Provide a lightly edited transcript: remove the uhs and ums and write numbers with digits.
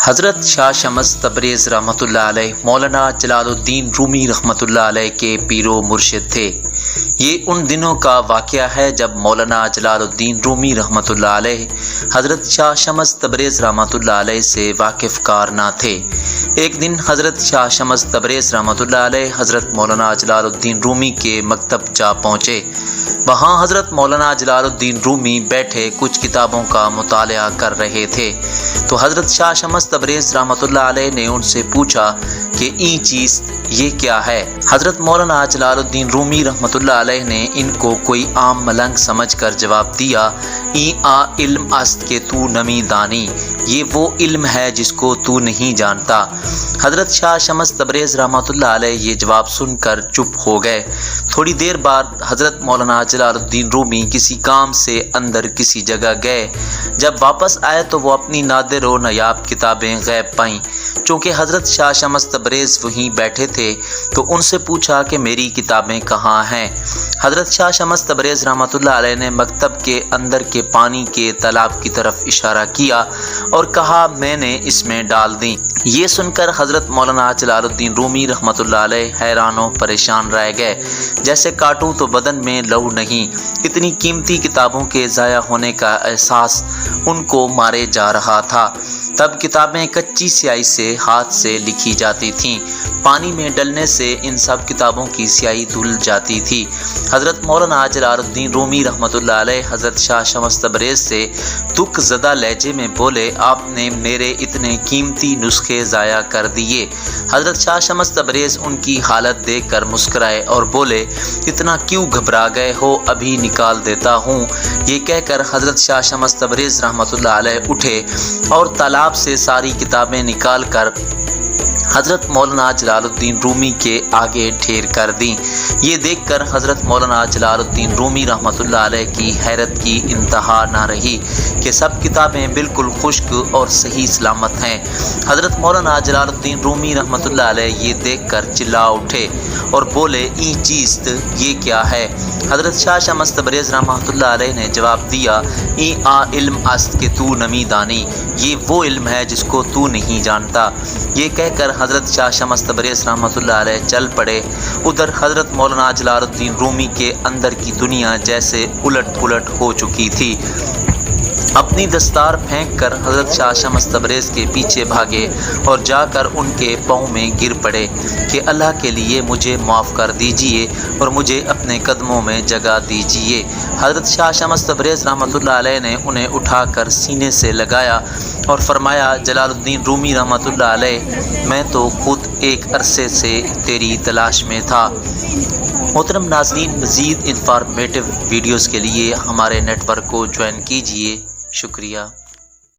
حضرت شاہ شمس تبریز رحمۃ اللہ علیہ مولانا جلال الدین رومی رحمۃ اللہ علیہ کے پیر و مرشد تھے۔ یہ ان دنوں کا واقعہ ہے جب مولانا جلال الدین رومی رحمۃ اللہ علیہ حضرت شاہ شمس تبریز رحمۃ اللہ علیہ سے واقف کار نہ تھے۔ ایک دن حضرت شاہ شمس تبریز رحمۃ اللہ علیہ حضرت مولانا جلال الدین رومی کے مکتب جا پہنچے۔ وہاں حضرت مولانا جلال الدین رومی بیٹھے کچھ کتابوں کا مطالعہ کر رہے تھے تو حضرت شاہ شمس تبریز رحمۃ اللہ علیہ نے ان سے پوچھا کہ این چیز یہ کیا ہے؟ حضرت مولانا جلال الدین رومی رحمۃ اللہ علیہ نے ان کو کوئی عام ملنگ سمجھ کر جواب دیا، این آ علم است کہ تو نمی دانی، یہ وہ علم ہے جس کو تو نہیں جانتا۔ حضرت شاہ شمس تبریز رحمۃ اللہ علیہ یہ جواب سن کر چپ ہو گئے۔ تھوڑی دیر بعد حضرت مولانا جلال الدین رومی کسی کام سے اندر کسی جگہ گئے۔ جب واپس آئے تو وہ اپنی نادر و نایاب کتابیں غیب پائیں۔ چونکہ حضرت شاہ شمس تبریز وہیں بیٹھے تھے تو ان سے پوچھا کہ میری کتابیں کہاں ہیں؟ حضرت شاہ شمس تبریز رحمۃ اللہ علیہ نے مکتب کے اندر کے پانی کے تالاب کی طرف اشارہ کیا اور کہا میں نے اس میں ڈال دیں۔ یہ سن کر حضرت مولانا جلال الدین رومی رحمۃ اللہ علیہ حیران و پریشان رہ گئے، جیسے کاٹوں تو بدن میں لہو نہیں۔ اتنی قیمتی کتابوں کے ضائع ہونے کا احساس ان کو مارے جا رہا تھا۔ تب کتابیں کچی سیاہی سے ہاتھ سے لکھی جاتی تھیں، پانی میں ڈلنے سے ان سب کتابوں کی سیاہی دھل جاتی تھی۔ حضرت مولانا جلال الدین رومی رحمۃ اللہ علیہ حضرت شاہ شمس تبریز سے دکھ زدہ لہجے میں بولے، آپ نے میرے اتنے قیمتی نسخے ضائع کر دیے۔ حضرت شاہ شمس تبریز ان کی حالت دیکھ کر مسکرائے اور بولے، اتنا کیوں گھبرا گئے ہو، ابھی نکال دیتا ہوں۔ یہ کہہ کر حضرت شاہ شمس تبریز رحمۃ اللہ علیہ اٹھے اور تالاب سے ساری کتابیں نکال کر حضرت مولانا جلال الدین رومی کے آگے ڈھیر کر دیں۔ یہ دیکھ کر حضرت مولانا جلال الدین رومی رحمۃ اللہ علیہ کی حیرت کی انتہا نہ رہی کہ سب کتابیں بالکل خشک اور صحیح سلامت ہیں۔ حضرت مولانا جلال الدین رومی رحمۃ اللہ علیہ یہ دیکھ کر چلا اٹھے اور بولے، این چیز یہ کیا ہے؟ حضرت شاہ شمس تبریز رحمۃ اللہ علیہ نے جواب دیا، این آ علم است کہ تو نمی دانی، یہ وہ علم ہے جس کو تو نہیں جانتا۔ یہ کہہ کر حضرت شاہ شمس تبریز رحمۃ اللہ علیہ چل پڑے۔ ادھر حضرت مولانا جلال الدین رومی کے اندر کی دنیا جیسے الٹ پلٹ ہو چکی تھی۔ اپنی دستار پھینک کر حضرت شاہ شمس تبریز کے پیچھے بھاگے اور جا کر ان کے پاؤں میں گر پڑے کہ اللہ کے لیے مجھے معاف کر دیجئے اور مجھے اپنے قدموں میں جگہ دیجئے۔ حضرت شاہ شمس تبریز رحمۃ اللہ علیہ نے انہیں اٹھا کر سینے سے لگایا اور فرمایا، جلال الدین رومی رحمۃ اللہ علیہ، میں تو خود ایک عرصے سے تیری تلاش میں تھا۔ محترم ناظرین، مزید انفارمیٹیو ویڈیوز کے لیے ہمارے نیٹ ورک کو جوائن کیجیے۔ شکریہ۔